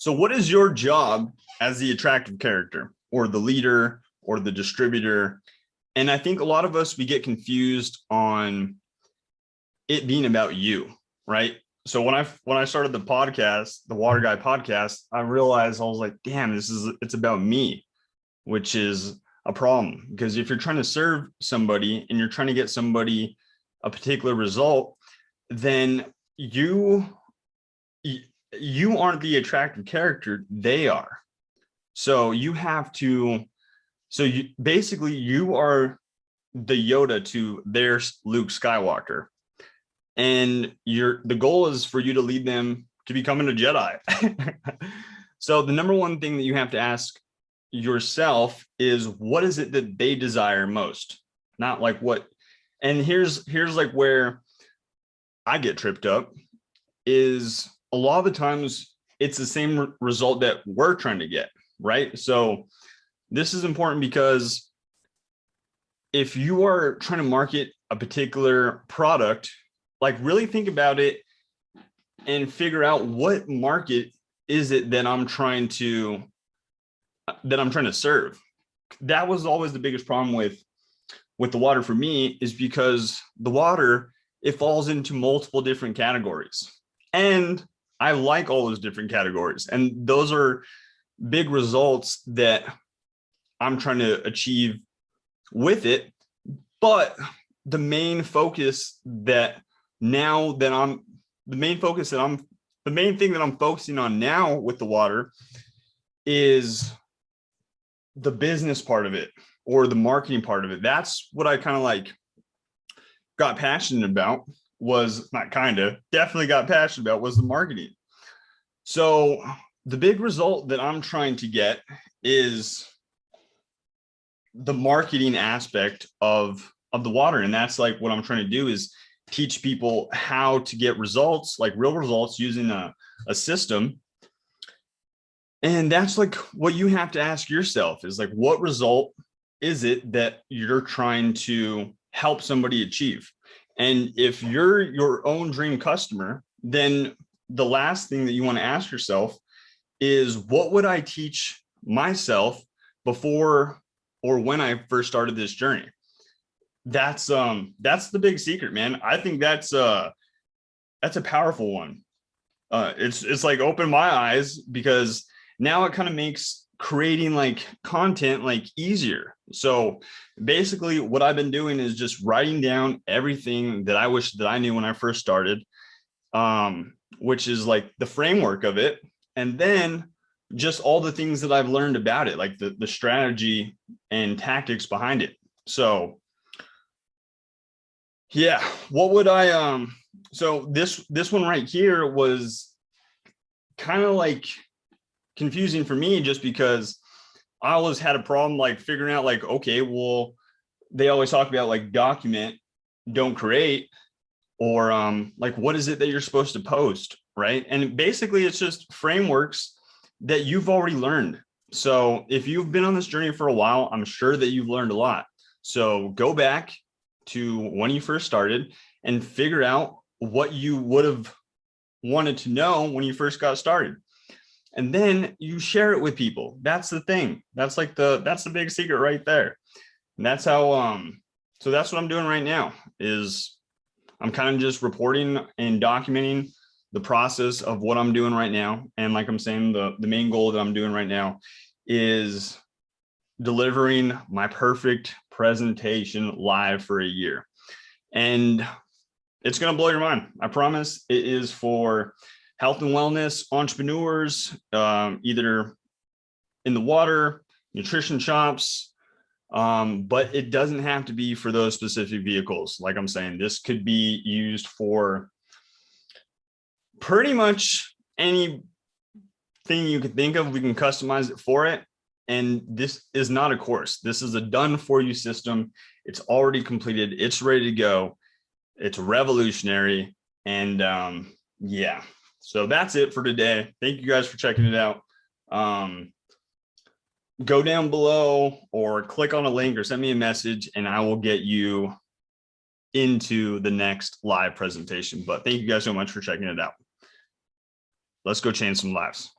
So what is your job as the attractive character or the leader or the distributor? And I think a lot of us, we get confused on it being about you, right? So when I started the podcast, the Water Guy podcast, I realized I was like, damn, it's about me, which is a problem. Because if you're trying to serve somebody and you're trying to get somebody a particular result, then you aren't the attractive character, they are. So you have to, you are the Yoda to their Luke Skywalker. And the goal is for you to lead them to becoming a Jedi. So the number one thing that you have to ask yourself is, what is it that they desire most? Not like what, and here's like where I get tripped up, is a lot of the times it's the same result that we're trying to get, right? So this is important because if you are trying to market a particular product, like really think about it and figure out what market is it that I'm trying to serve. That was always the biggest problem with the water for me, is because the water, it falls into multiple different categories. And I like all those different categories. And those are big results that I'm trying to achieve with it. But the main focus that I'm focusing on now with the water is the business part of it, or the marketing part of it. That's what I kind of like got passionate about, definitely got passionate about, was the marketing. So the big result that I'm trying to get is the marketing aspect of the water. And that's like what I'm trying to do, is teach people how to get results, like real results, using a system. And that's like what you have to ask yourself, is like, what result is it that you're trying to help somebody achieve? And if you're your own dream customer, then the last thing that you want to ask yourself is, what would I teach myself before or when I first started this journey? That's the big secret, man. I think that's a powerful one. It's like opened my eyes, because now it kind of makes creating like content like easier. So basically what I've been doing is just writing down everything that I wish that I knew when I first started, which is like the framework of it. And then just all the things that I've learned about it, like the strategy and tactics behind it. So yeah, what would I, so this one right here was kind of like confusing for me, just because I always had a problem like figuring out like, okay, well, they always talk about like document, don't create, or like, what is it that you're supposed to post, right? And basically it's just frameworks that you've already learned. So if you've been on this journey for a while, I'm sure that you've learned a lot. So go back to when you first started and figure out what you would have wanted to know when you first got started. And then you share it with people. That's the thing. That's like that's the big secret right there. And that's how, so that's what I'm doing right now, is I'm kind of just reporting and documenting the process of what I'm doing right now. And like I'm saying, the main goal that I'm doing right now is delivering my perfect presentation live for a year. And it's going to blow your mind. I promise. It is for health and wellness entrepreneurs, either in the water, nutrition shops, but it doesn't have to be for those specific vehicles. Like I'm saying, this could be used for pretty much anything you could think of. We can customize it for it. And this is not a course. This is a done for you system. It's already completed. It's ready to go. It's revolutionary. And yeah, so that's it for today. Thank you guys for checking it out. Go down below or click on a link or send me a message, and I will get you into the next live presentation. But thank you guys so much for checking it out. Let's go change some lives.